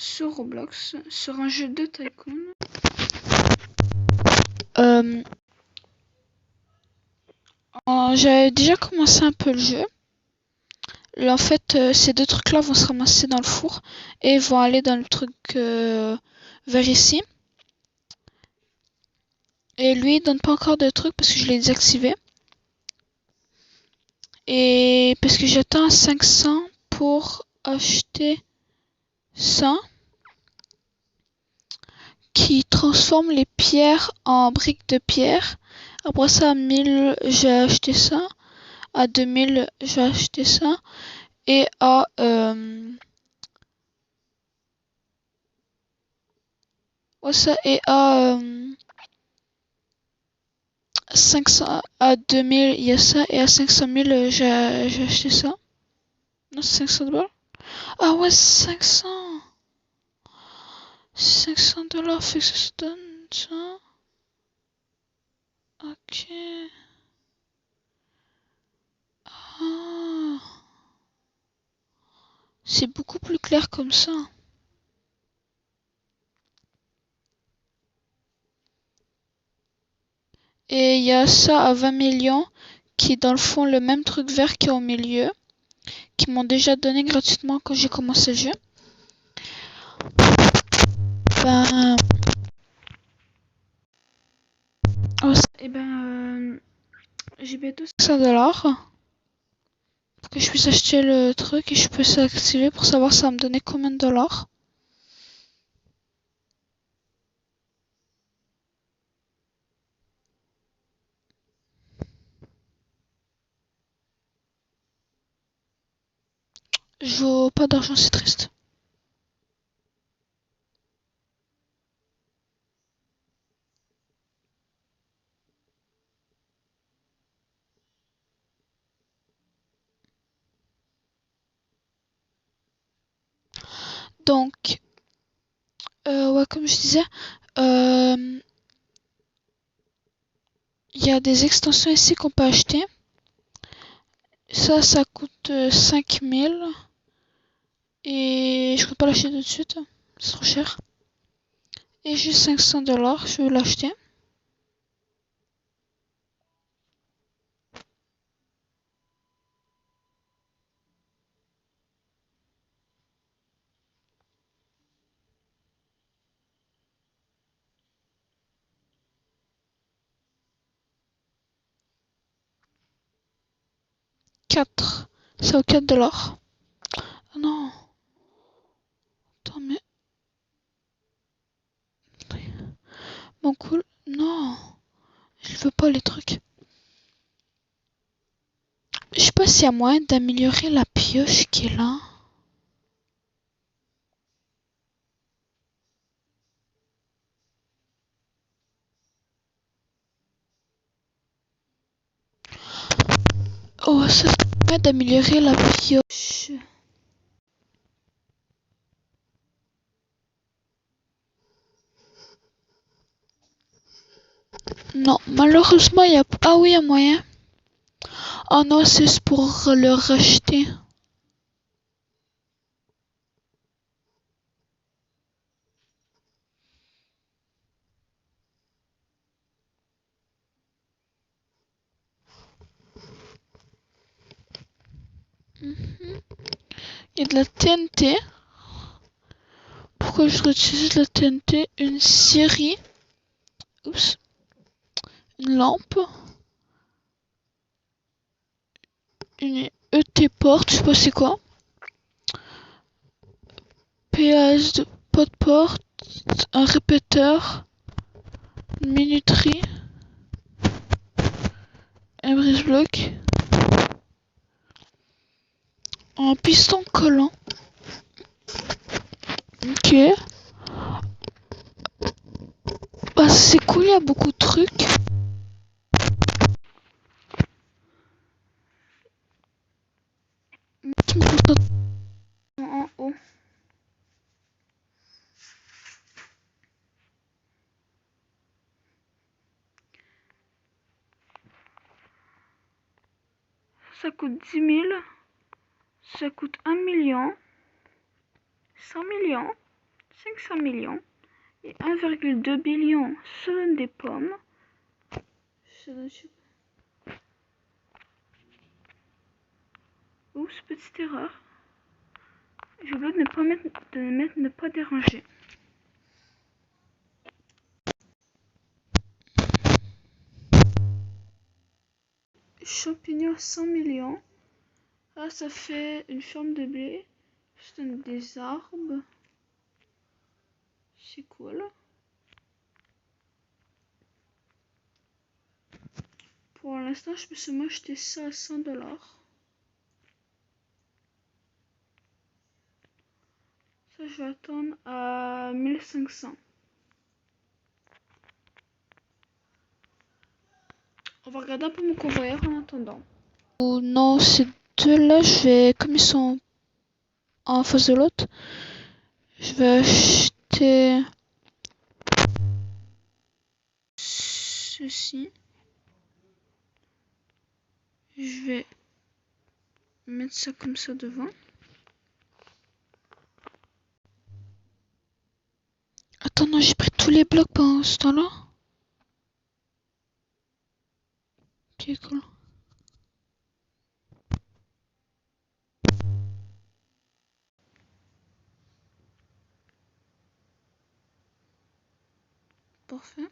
sur Roblox, sur un jeu de tycoon. J'avais déjà commencé un peu le jeu. Là, en fait, ces deux trucs-là vont se ramasser dans le four et vont aller dans le truc vers ici. Et lui, il donne pas encore de trucs parce que je l'ai désactivé. Et parce que j'attends 500 pour acheter ça. Qui transforme les pierres en briques de pierre. Après ça, à 1000, j'ai acheté ça. À 2000, j'ai acheté ça. Et à 500, à 2000, il y a ça. Et à 500 000, j'ai acheté ça. Non, c'est 500 dollars. Ah ouais, 500. 500 dollars, fait que ça se donne ça. Ok. Ah. C'est beaucoup plus clair comme ça. Et il y a ça à 20 millions qui est dans le fond le même truc vert qui est au milieu. Qui m'ont déjà donné gratuitement quand j'ai commencé le jeu. Ben... Oh, et ben... j'ai bientôt 500 dollars. Pour que je puisse acheter le truc et je peux s'activer pour savoir ça va me donner combien de dollars. Je veux pas d'argent, c'est triste. Donc, ouais, comme je disais, il y a des extensions ici qu'on peut acheter. Ça coûte 5000. Et je peux pas l'acheter tout de suite. C'est trop cher. Et j'ai 500 dollars, je vais l'acheter. Ça vaut 4 dollars. Ah non. Attends, mais... Bon, cool. Non. Je veux pas les trucs. Je sais pas s'il y a moyen d'améliorer la pioche qui est là. Oh, ça permet d'améliorer la pioche. Non, malheureusement, il y a... Ah oui, il y a moyen. Oh non, c'est pour le racheter. Il y a de la TNT. Pourquoi je utilise de la TNT? Une série. Oups. Une lampe. Une ET porte, je sais pas c'est quoi. Péage de pot de porte. Un répéteur. Une minuterie. Un brise-bloc. Un piston collant. Ok. Bah c'est cool, il y a beaucoup de trucs. Je me concentre en haut. Ça coûte 10 000. Ça coûte 1 million. 100 millions. 500 millions et 1,2 billion se donne des pommes. Oups, petite erreur. J'ai oublié de mettre ne pas déranger. Champignons 100 millions. Là, ça fait une ferme de blé. Je donne des arbres. C'est cool. Pour l'instant, je peux seulement acheter ça à 100 $. Ça, je vais attendre à 1500. On va regarder un peu mon convoyeur en attendant. Oh non, ces deux-là, je vais, comme ils sont en face de l'autre, je vais acheter ceci. Je vais mettre ça comme ça devant. Attends, non, j'ai pris tous les blocs pendant ce temps-là. Ok, cool. Parfait.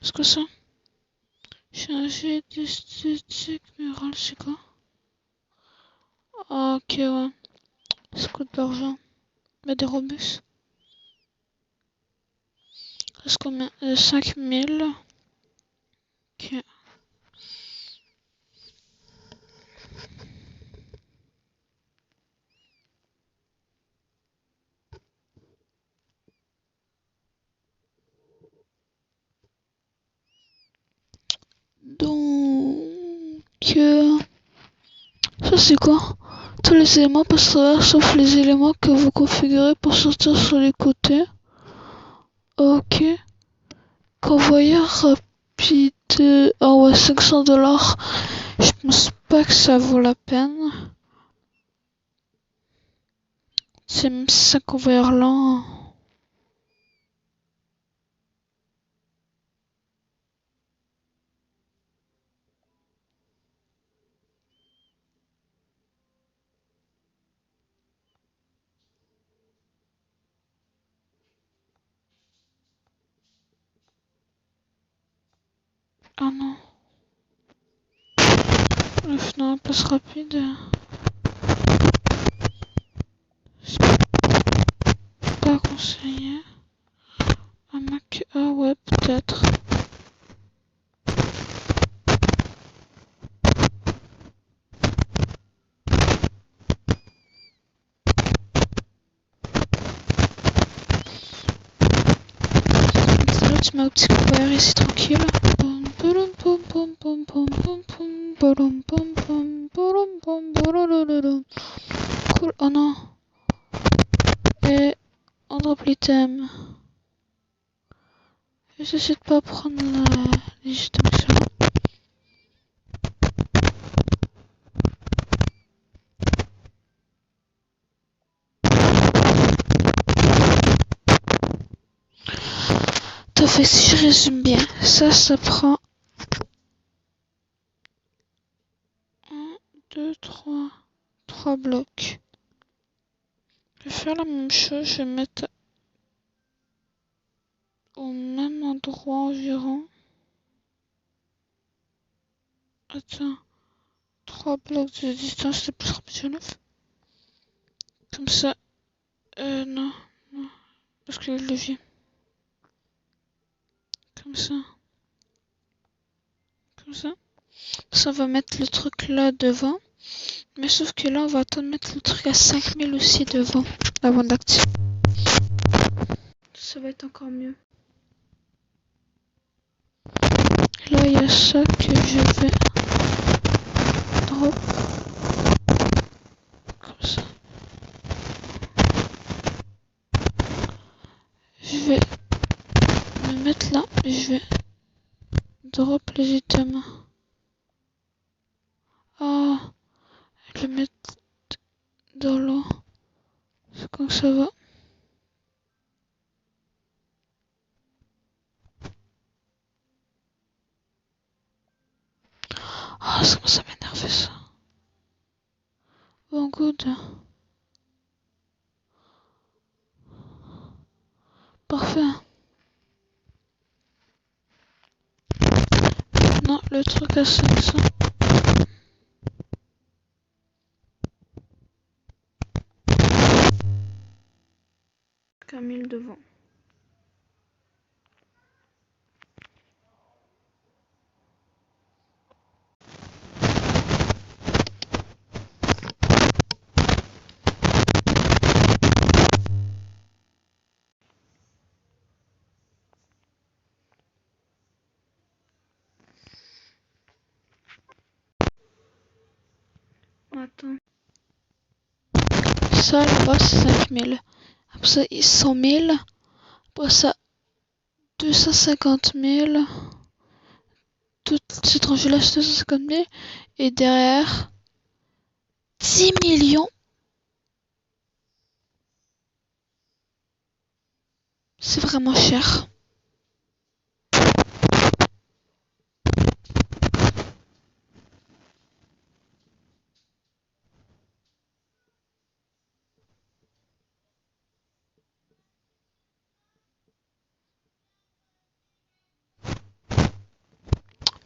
Qu'est-ce que ça? Changer d'esthétique murale, c'est quoi? Ah, ok, ouais. Ça coûte de l'argent. Mais des robustes. Est-ce qu'on met 5000? Ok. Donc... ça c'est quoi? Tous les éléments passent à travers sauf les éléments que vous configurez pour sortir sur les côtés. Ok. Convoyeur rapide. Ah ouais, 500 $. Je pense pas que ça vaut la peine. C'est même si ça convoyeur lent. Ah non. Bref, non, place rapide. C'est pas conseillé. Un Mac. Ah ouais, peut-être. Là, tu mets au petit convoyeur ici tranquille. Cool. Oh non. Et on drop l'item. J'essaie de pas prendre les items que ça. fait, si je résume bien, ça prend 1, 2, 3 blocs. Je vais faire la même chose, je vais mettre au même endroit environ. Attends, 3 blocs de distance, c'est plus rapide. Comme ça, non, parce que le levier. Comme ça. Comme ça. Ça va mettre le truc là devant. Mais sauf que là, on va attendre de mettre le truc à 5000 aussi devant. Avant d'activer. Ça va être encore mieux. Là, il y a ça que je vais drop. Comme ça. Je vais me mettre là. Et je vais drop les items. Ah, le mettre dans l'eau. C'est comme ça va. Ah, ça commence à m'énerver ça. Bon, good. Parfait. Non, le truc à 500. Camille devant. Attends. Ça, là-bas, c'est 5000. Après ça, 100 000. Après ça, 250 000. Toutes ces tranches-là, c'est 250 000. Et derrière, 10 millions. C'est vraiment cher.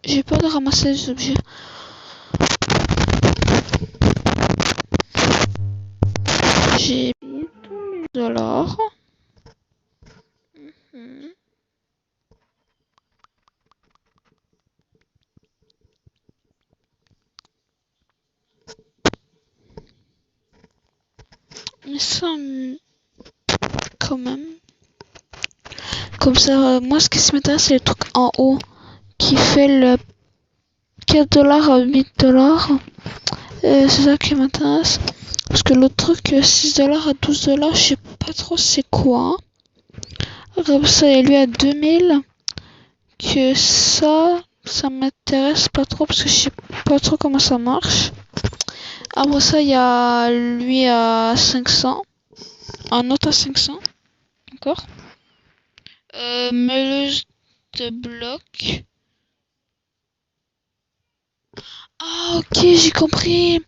J'ai peur de ramasser les objets. J'ai mis tous mes dollars. Mais ça, quand même. Comme ça, moi, ce qui m'intéresse, c'est le truc en haut qui fait le 4 $ à 8 $. C'est ça qui m'intéresse. Parce que l'autre truc, 6 $ à 12 $, je sais pas trop c'est quoi. Comme ça, il y a lui à 2000. Que ça m'intéresse pas trop parce que je sais pas trop comment ça marche. Après ça, il y a lui à 500. Un autre à 500. D'accord. Meuleuse de blocs. Ah, ok, j'ai compris.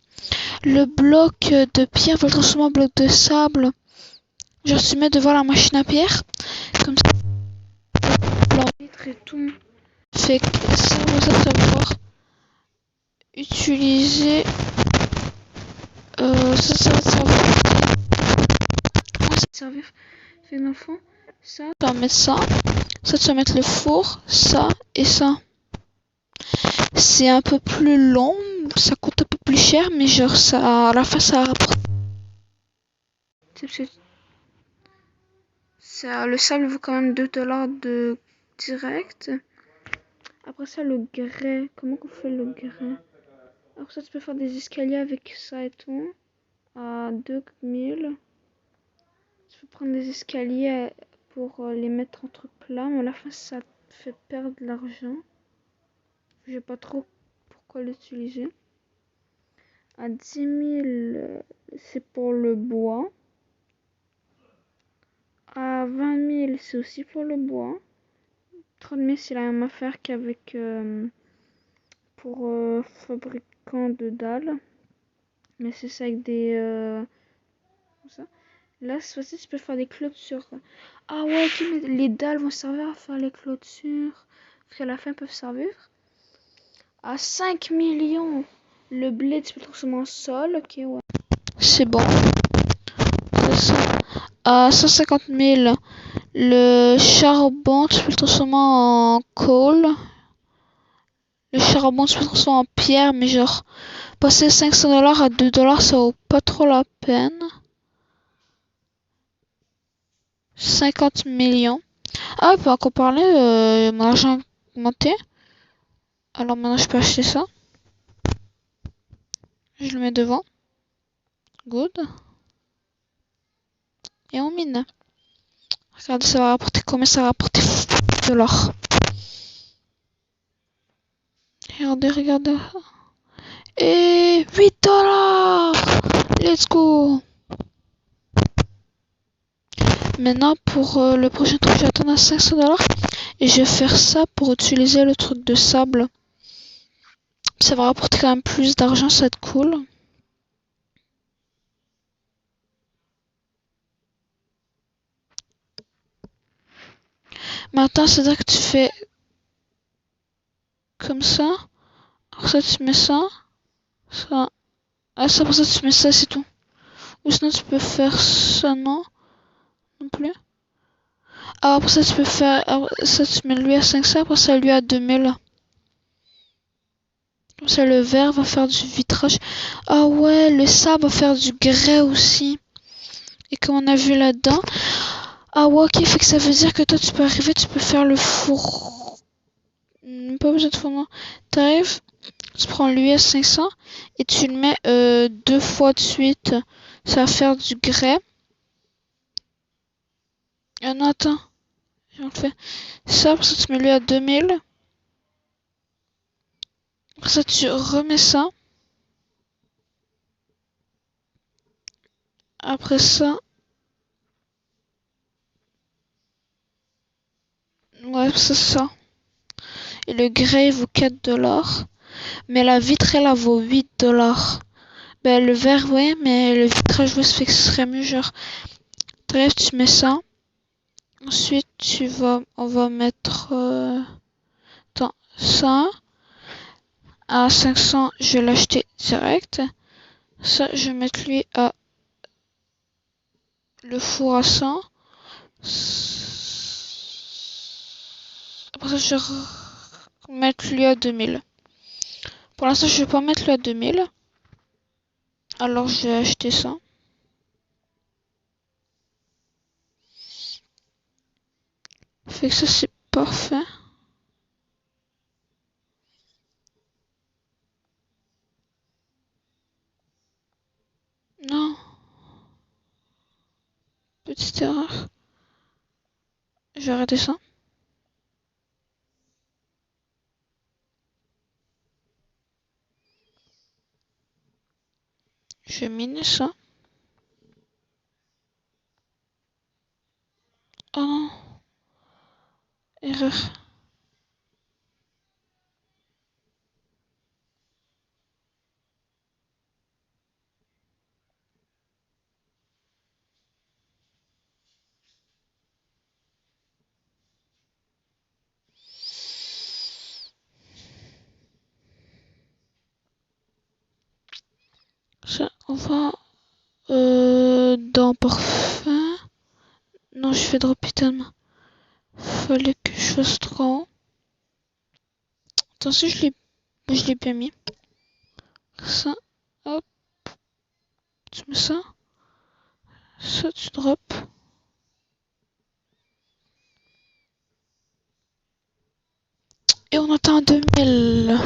Le bloc de pierre va le transformer en bloc de sable. Je se met devant la machine à pierre. Comme ça, l'arbitre et tout. Fait que ça, vous allez savoir utiliser. Ça va te servir. Ça va te servir. Fait dans le fond, ça, tu vas mettre ça. Ça, tu vas mettre le four, ça et ça. C'est un peu plus long, ça coûte un peu plus cher, mais genre ça, à la fin, ça rapporte. Le sable vaut quand même 2 $ de direct. Après ça, le grès. Comment qu'on fait le grès? Après ça, tu peux faire des escaliers avec ça et tout. À 2000. Tu peux prendre des escaliers pour les mettre en truc plat. Mais à la fin, ça te fait perdre de l'argent. Je sais pas trop pourquoi l'utiliser. À 10 000, c'est pour le bois. À 20 000, c'est aussi pour le bois. 30 000, c'est la même affaire qu'avec pour fabricant de dalles. Mais c'est ça avec des... comme ça. Là, cette fois-ci, tu peux faire des clôtures. Ah ouais, ok, mais les dalles vont servir à faire les clôtures. Parce qu'à la fin, elles peuvent servir. À 5 millions. Le blé, tu peux le transformer en sol. Ok, ouais. C'est bon. C'est ça. À 150 000, le charbon, tu peux le transformer en coal. Le charbon, tu peux le transformer en pierre, mais genre, passer 500$ à 2$, ça vaut pas trop la peine. 50 millions. Ah, on peut encore parler, mon argent a augmenté. Alors maintenant, je peux acheter ça. Je le mets devant. Good. Et on mine. Regardez, ça va rapporter combien ça va rapporter $. Regardez, regardez. Et $8. Let's go. Maintenant, pour le prochain truc, je vais attendre à 500$. Et je vais faire ça pour utiliser le truc de sable. Ça va rapporter quand même plus d'argent, ça va être cool. Maintenant, c'est-à-dire que tu fais comme ça. Après ça, tu mets ça. Ça. Ah, ça, pour ça, tu mets ça, c'est tout. Ou sinon, tu peux faire ça, non? Non plus. Ah, après ça, tu peux faire. Ça, tu mets lui à 500, après ça, lui à 2000. Comme ça, le verre va faire du vitrage. Ah ouais, le sable va faire du grès aussi. Et comme on a vu là-dedans. Ah ouais, ok, fait que ça veut dire que toi, tu peux arriver, tu peux faire le four. Pas besoin de four, non. T'arrives, tu prends l'huile à 500 et tu le mets 2 fois de suite. Ça va faire du grès. Ah non, attends. On fait ça, pour ça, tu mets l'huile à 2000. Après ça, tu remets ça. Après ça. Ouais, c'est ça. Et le grès, il vaut 4$. Mais la vitre, elle vaut 8$. Ben, le verre, ouais, mais le vitrage, ouais, ça fait que ce serait mieux, genre. Bref, tu mets ça. Ensuite, on va mettre, attends, ça. À 500, je vais l'acheter direct. Ça, je vais mettre lui à le four à 100. Après ça, je vais mettre lui à 2000. Pour l'instant, je vais pas mettre lui à 2000. Alors, je vais acheter ça. Fait que ça, c'est parfait. Non. Petite erreur. Je vais arrêter ça. Je vais miner ça. Oh non. Erreur. Ça, on va dans parfait. Non, je fais drop item. Fallait que je fasse 3. Attends, si je l'ai bien mis. Ça, hop, tu mets ça. Ça, tu drop. Et on atteint 2000.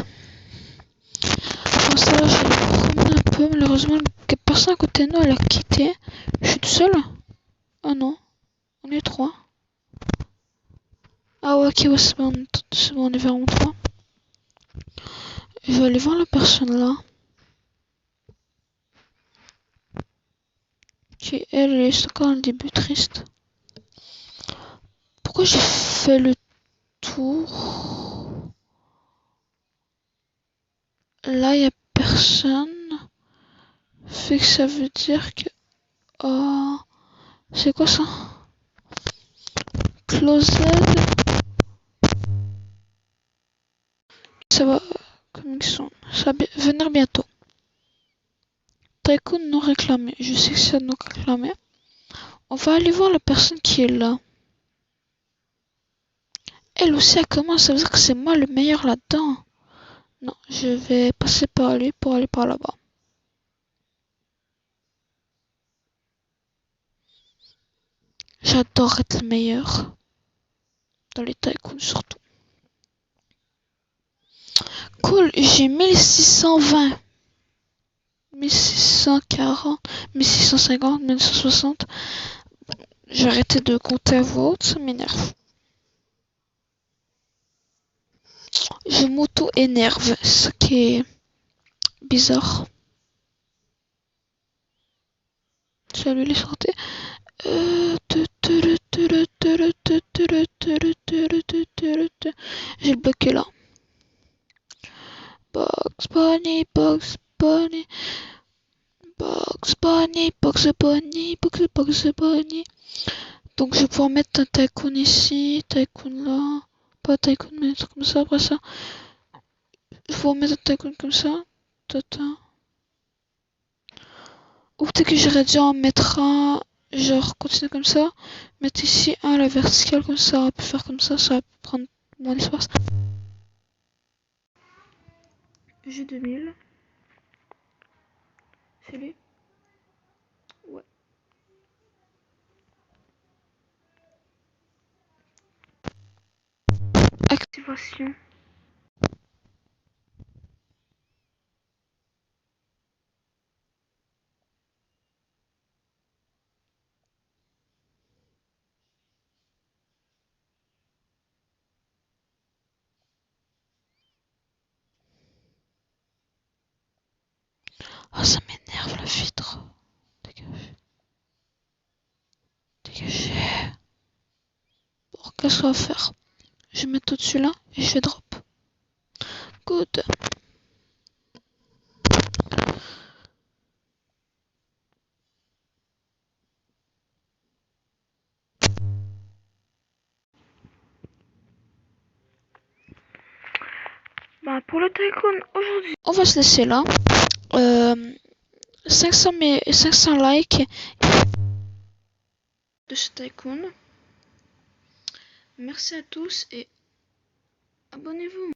Pour ça, je vais le promener un peu. Malheureusement, personne à côté de nous, elle a quitté. Je suis tout seul. Ah non, on est 3. Ah ouais, ok, ouais, c'est bon, on est vraiment 3. Je vais aller voir la personne là. Qui elle est encore dans le début triste. Pourquoi j'ai fait le tour? tour. Là, il n'y a personne. Fait que ça veut dire que... Oh, c'est quoi ça? Closed. Ça va... Connexion. Ça va venir bientôt. Tycoon nous réclamait. Je sais que ça nous réclamait. On va aller voir la personne qui est là. Elle aussi, elle commence. Ça veut dire que c'est moi le meilleur là-dedans. Non, je vais passer par lui pour aller par là-bas. J'adore être le meilleur. Dans les tycoons surtout. Cool, j'ai 1620. 1640. 1650. 1660. J'ai arrêté de compter à voix haute, ça m'énerve. Je m'auto-énerve, ce qui est bizarre. Salut les santé. J'ai bloqué là. Bugs Bunny, Bugs Bunny. Bugs Bunny, Bugs Bunny, Bugs Bunny. Donc je vais pouvoir mettre un tycoon ici, tycoon là. Pas tycoon, mais comme ça, après ça. Je vais mettre un tycoon comme ça. Tata. Ou peut-être que j'aurais dû en mettre un, genre continuer comme ça. Mettre ici un à la verticale comme ça, on aurait pu faire comme ça va prendre moins d'espace. J'ai 2000. C'est lui? Ouais. Activation. Oh, ça m'énerve la vitre. Dégagez. Dégagez. Bon, qu'est-ce qu'on va faire? Je vais mettre au-dessus là et je vais drop. Good. Bah pour le tycoon aujourd'hui, on va se laisser là. 500 likes de ce tycoon. Merci à tous et abonnez-vous.